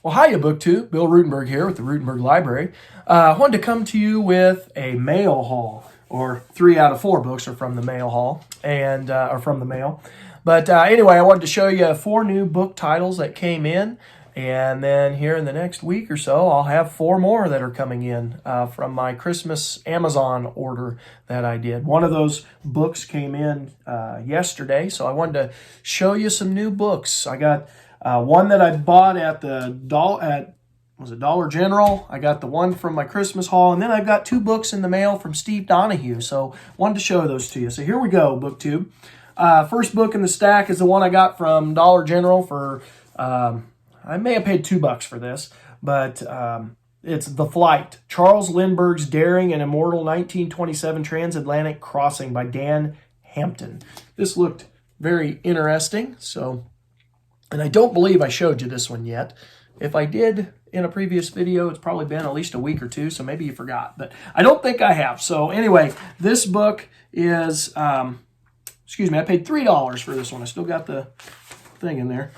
Well, hiya, BookTube. Bill Ruttenberg here with the Ruttenberg Library. I wanted to come to you with a mail haul, or 3 out of 4 books are from the mail haul, and are from the mail. But anyway, I wanted to show you 4 new book titles that came in, and then here in the next week or so, I'll have 4 more that are coming in from my Christmas Amazon order that I did. One of those books came in yesterday, so I wanted to show you some new books. I got one that I bought at the Dollar General. I got the one from my Christmas haul, and then I've got 2 books in the mail from Steve Donoghue. So wanted to show those to you. So here we go, BookTube. First book in the stack is the one I got from Dollar General for, I may have paid $2 for this, but it's The Flight, Charles Lindbergh's Daring and Immortal 1927 Transatlantic Crossing by Dan Hampton. This looked very interesting, and I don't believe I showed you this one yet. If I did in a previous video, it's probably been at least a week or 2, so maybe you forgot. But I don't think I have. So anyway, this book is, I paid $3 for this one. I still got the thing in there.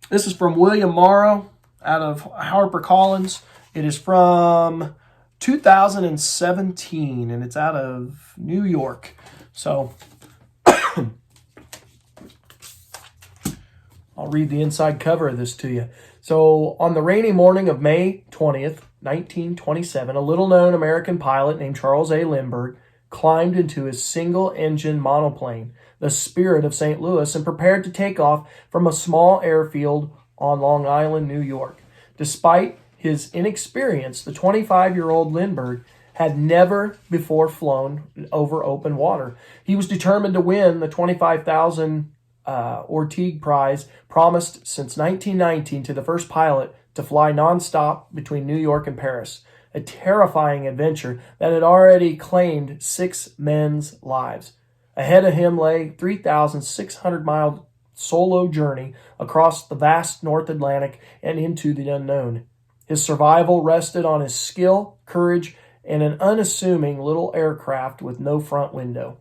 This is from William Morrow out of HarperCollins. It is from 2017, and it's out of New York. So I'll read the inside cover of this to you. So, on the rainy morning of May 20th, 1927, a little-known American pilot named Charles A. Lindbergh climbed into his single-engine monoplane, the Spirit of St. Louis, and prepared to take off from a small airfield on Long Island, New York. Despite his inexperience, the 25-year-old Lindbergh had never before flown over open water. He was determined to win the $25,000 Orteig Prize promised since 1919 to the first pilot to fly nonstop between New York and Paris, a terrifying adventure that had already claimed 6 men's lives. Ahead of him lay 3,600-mile solo journey across the vast North Atlantic and into the unknown. His survival rested on his skill, courage, and an unassuming little aircraft with no front window.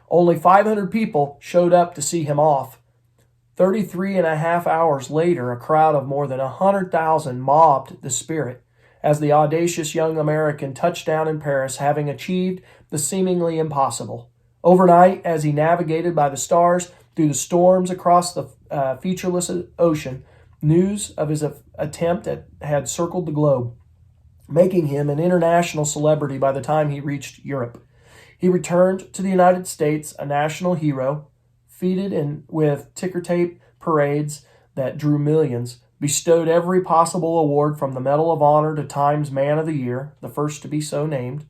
Only 500 people showed up to see him off. 33 and a half hours later, a crowd of more than 100,000 mobbed the Spirit as the audacious young American touched down in Paris, having achieved the seemingly impossible. Overnight, as he navigated by the stars through the storms across the featureless ocean, news of his attempt had circled the globe, making him an international celebrity by the time he reached Europe. He returned to the United States a national hero, feted with ticker-tape parades that drew millions, bestowed every possible award from the Medal of Honor to Time's Man of the Year, the first to be so named,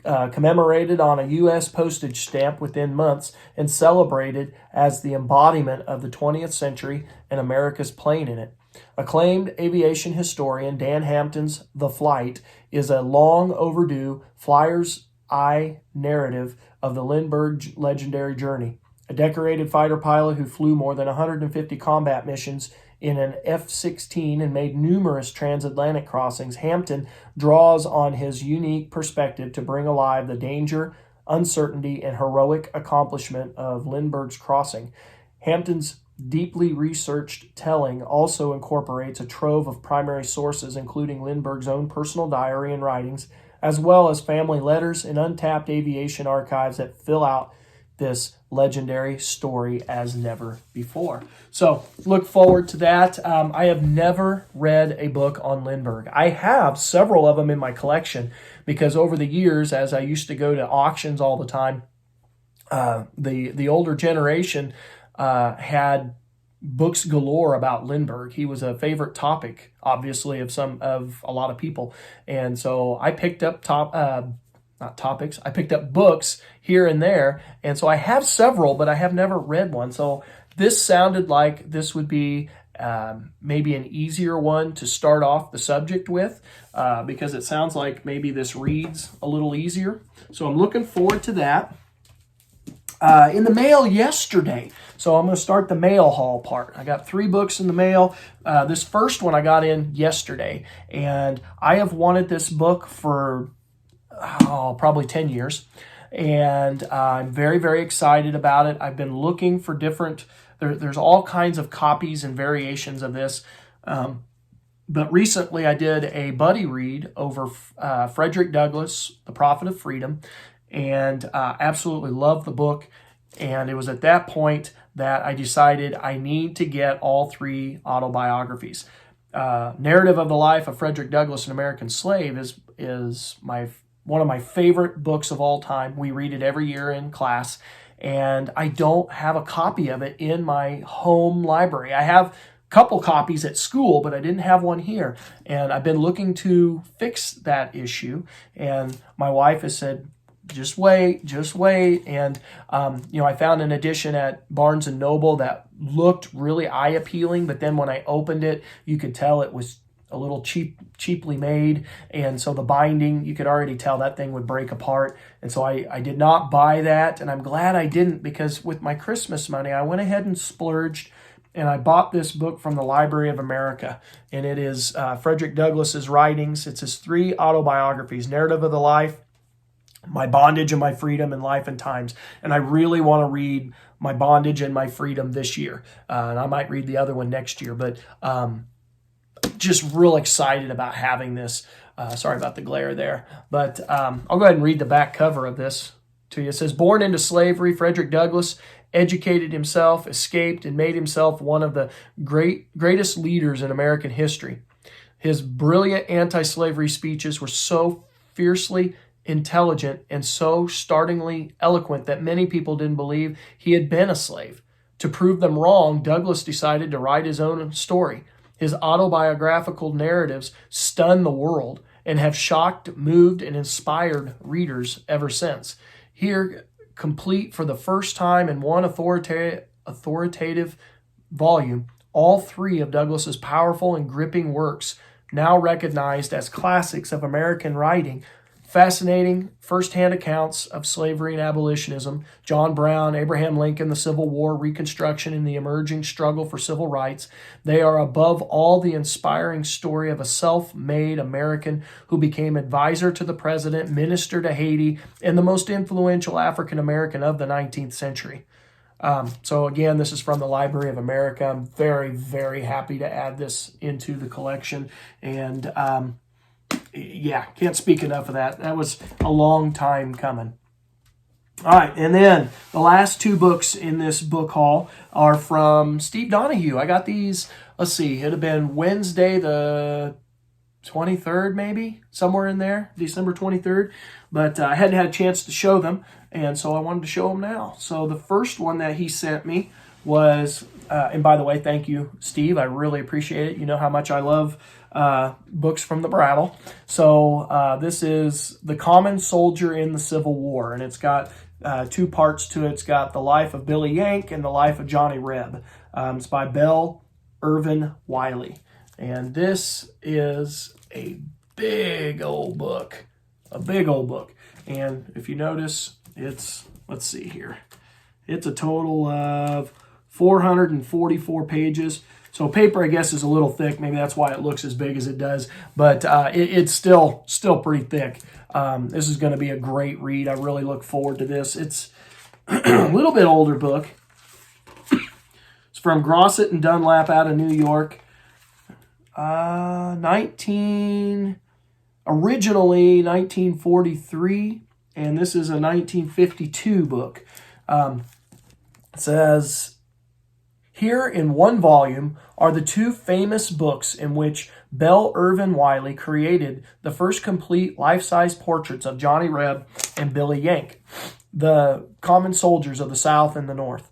commemorated on a U.S. postage stamp within months, and celebrated as the embodiment of the 20th century and America's plane in it. Acclaimed aviation historian Dan Hampton's The Flight is a long overdue flyer's eye narrative of the Lindbergh legendary journey. A decorated fighter pilot who flew more than 150 combat missions in an F-16 and made numerous transatlantic crossings, Hampton draws on his unique perspective to bring alive the danger, uncertainty, and heroic accomplishment of Lindbergh's crossing. Hampton's deeply researched telling also incorporates a trove of primary sources, including Lindbergh's own personal diary and writings, as well as family letters and untapped aviation archives that fill out this legendary story as never before. So look forward to that. I have never read a book on Lindbergh. I have several of them in my collection because over the years, as I used to go to auctions all the time, the older generation had books galore about Lindbergh. He was a favorite topic, obviously, of a lot of people. And so I picked up I picked up books here and there. And so I have several, but I have never read one. So this sounded like this would be maybe an easier one to start off the subject with because it sounds like maybe this reads a little easier. So I'm looking forward to that. In the mail yesterday. So I'm going to start the mail haul part. I got 3 books in the mail. This first one I got in yesterday, and I have wanted this book for probably 10 years, and I'm very, very excited about it. I've been looking for different, there's all kinds of copies and variations of this. But recently I did a buddy read over Frederick Douglass, The Prophet of Freedom, and absolutely loved the book. And it was at that point that I decided I need to get all three autobiographies. Narrative of the Life of Frederick Douglass, an American Slave, is one of my favorite books of all time. We read it every year in class, and I don't have a copy of it in my home library. I have couple copies at school, but I didn't have one here. And I've been looking to fix that issue. And my wife has said, just wait. And, I found an edition at Barnes & Noble that looked really eye appealing, but then when I opened it, you could tell it was a little cheaply made. And so the binding, you could already tell that thing would break apart. And so I did not buy that. And I'm glad I didn't, because with my Christmas money, I went ahead and splurged. And I bought this book from the Library of America, and it is Frederick Douglass's writings. It's his three autobiographies: Narrative of the Life, My Bondage and My Freedom, and Life and Times. And I really want to read My Bondage and My Freedom this year, and I might read the other one next year. But just real excited about having this. Sorry about the glare there, but I'll go ahead and read the back cover of this to you. It says, "Born into slavery, Frederick Douglass educated himself, escaped, and made himself one of the greatest leaders in American history. His brilliant anti-slavery speeches were so fiercely intelligent and so startlingly eloquent that many people didn't believe he had been a slave. To prove them wrong, Douglass decided to write his own story. His autobiographical narratives stunned the world and have shocked, moved, and inspired readers ever since. Here, complete for the first time in one authoritative volume, all three of Douglass's powerful and gripping works, now recognized as classics of American writing, fascinating first-hand accounts of slavery and abolitionism, John Brown, Abraham Lincoln, the Civil War, Reconstruction, and the emerging struggle for civil rights. They are above all the inspiring story of a self-made American who became advisor to the president, minister to Haiti, and the most influential African-American of the 19th century." So again, this is from the Library of America. I'm very, very happy to add this into the collection. And can't speak enough of that. That was a long time coming. All right, and then the last two books in this book haul are from Steve Donoghue. I got these, let's see, it'd have been Wednesday the 23rd, maybe, somewhere in there, December 23rd. But I hadn't had a chance to show them, and so I wanted to show them now. So the first one that he sent me was, and by the way, thank you, Steve. I really appreciate it. You know how much I love books from the Brattle. So this is The Common Soldier in the Civil War, and it's got two parts to it. It's got The Life of Billy Yank and The Life of Johnny Reb. It's by Belle Irvin Wiley. And this is a big old book. And if you notice, it's, let's see here, it's a total of 444 pages. So paper, I guess, is a little thick. Maybe that's why it looks as big as it does. But it's still pretty thick. This is going to be a great read. I really look forward to this. It's a little bit older book. It's from Grosset and Dunlap out of New York. Originally 1943, and this is a 1952 book. It says, "Here in one volume are the two famous books in which Belle Irvin Wiley created the first complete life-size portraits of Johnny Reb and Billy Yank, the common soldiers of the South and the North.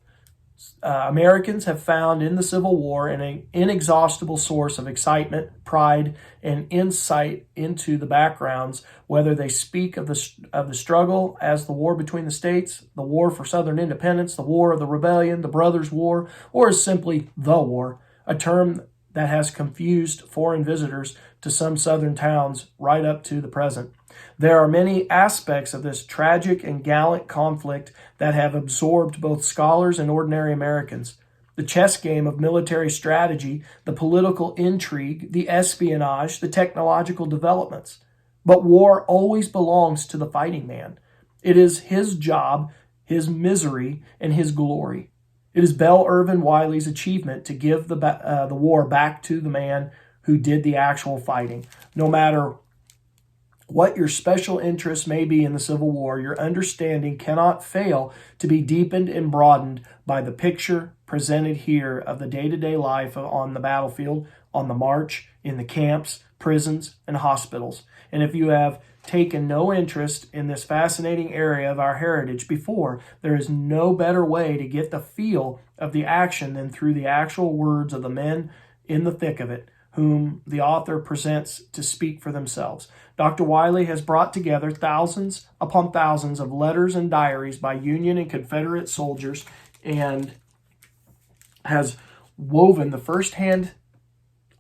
Americans have found in the Civil War an inexhaustible source of excitement, pride, and insight into the backgrounds, whether they speak of the struggle as the war between the states, the war for Southern independence, the war of the rebellion, the Brothers' War, or as simply the war, a term that has confused foreign visitors to some Southern towns right up to the present. There are many aspects of this tragic and gallant conflict that have absorbed both scholars and ordinary Americans. The chess game of military strategy, the political intrigue, the espionage, the technological developments. But war always belongs to the fighting man. It is his job, his misery, and his glory. It is Belle Irvin Wiley's achievement to give the war back to the man who did the actual fighting. No matter what your special interest may be in the Civil War, your understanding cannot fail to be deepened and broadened by the picture presented here of the day-to-day life on the battlefield, on the march, in the camps, prisons, and hospitals. And if you have taken no interest in this fascinating area of our heritage before, there is no better way to get the feel of the action than through the actual words of the men in the thick of it, whom the author presents to speak for themselves. Dr. Wiley has brought together thousands upon thousands of letters and diaries by Union and Confederate soldiers and has woven the first-hand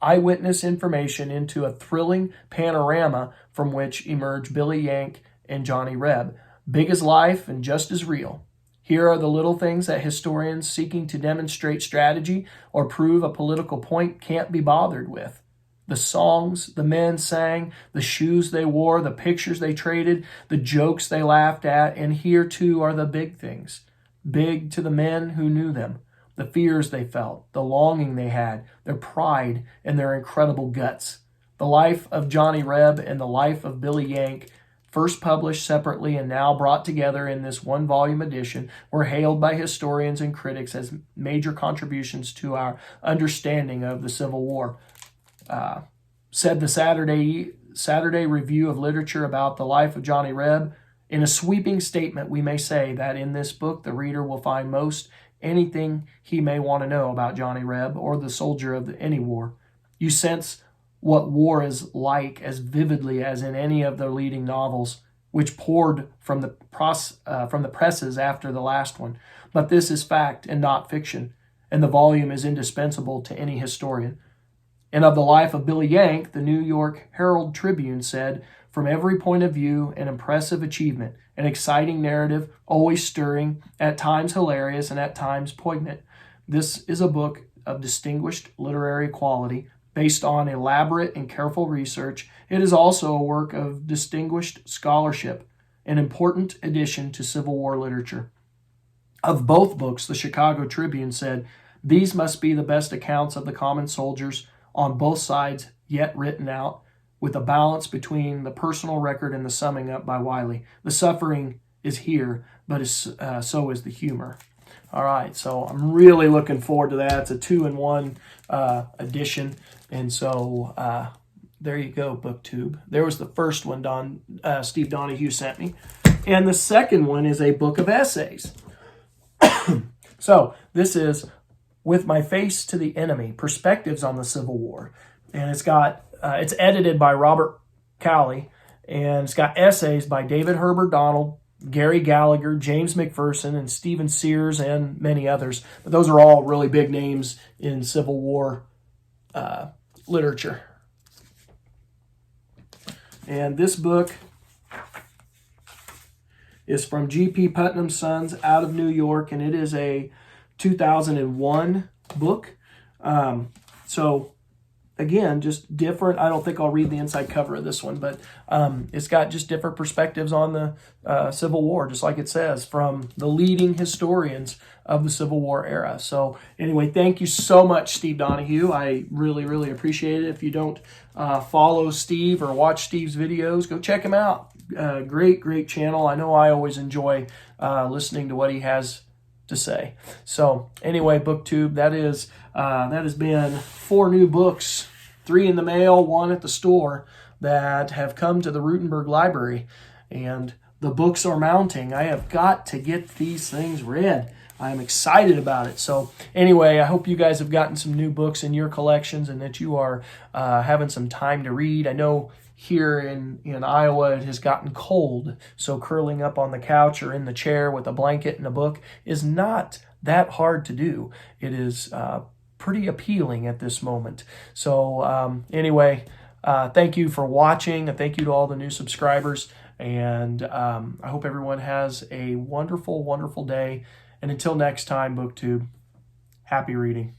eyewitness information into a thrilling panorama from which emerge Billy Yank and Johnny Reb, big as life and just as real. Here are the little things that historians seeking to demonstrate strategy or prove a political point can't be bothered with. The songs the men sang, the shoes they wore, the pictures they traded, the jokes they laughed at, and here too are the big things, big to the men who knew them. The fears they felt, the longing they had, their pride, and their incredible guts. The life of Johnny Reb and the life of Billy Yank, first published separately and now brought together in this one-volume edition, were hailed by historians and critics as major contributions to our understanding of the Civil War. Said the Saturday Review of Literature about the life of Johnny Reb, in a sweeping statement, we may say that in this book the reader will find most anything he may want to know about Johnny Reb or the soldier of any war. You sense what war is like as vividly as in any of the leading novels, which poured from the presses after the last one. But this is fact and not fiction, and the volume is indispensable to any historian. And of the life of Billy Yank, the New York Herald Tribune said, from every point of view, an impressive achievement, an exciting narrative, always stirring, at times hilarious, and at times poignant. This is a book of distinguished literary quality, based on elaborate and careful research. It is also a work of distinguished scholarship, an important addition to Civil War literature. Of both books, the Chicago Tribune said, these must be the best accounts of the common soldiers on both sides yet written out, with a balance between the personal record and the summing up by Wiley. The suffering is here, but so is the humor. All right, so I'm really looking forward to that. It's a 2-in-1 edition, and so there you go, BookTube. There was the first one Steve Donoghue sent me, and the second one is a book of essays. So this is With My Face to the Enemy, Perspectives on the Civil War, and it's edited by Robert Cowley, and it's got essays by David Herbert Donald, Gary Gallagher, James McPherson, and Stephen Sears, and many others. But those are all really big names in Civil War literature. And this book is from G.P. Putnam's Sons out of New York, and it is a 2001 book. So again, just different. I don't think I'll read the inside cover of this one, but it's got just different perspectives on the Civil War, just like it says, from the leading historians of the Civil War era. So anyway, thank you so much, Steve Donoghue. I really, really appreciate it. If you don't follow Steve or watch Steve's videos, go check him out. Great channel. I know I always enjoy listening to what he has to say. So anyway, BookTube, that has been 4 new books, 3 in the mail, 1 at the store, that have come to the Ruttenberg Library, and the books are mounting. I have got to get these things read. I'm excited about it. So anyway, I hope you guys have gotten some new books in your collections and that you are having some time to read. I know here in Iowa it has gotten cold, so curling up on the couch or in the chair with a blanket and a book is not that hard to do. It is pretty appealing at this moment. So anyway, thank you for watching, and thank you to all the new subscribers, and I hope everyone has a wonderful day. And until next time, BookTube, happy reading.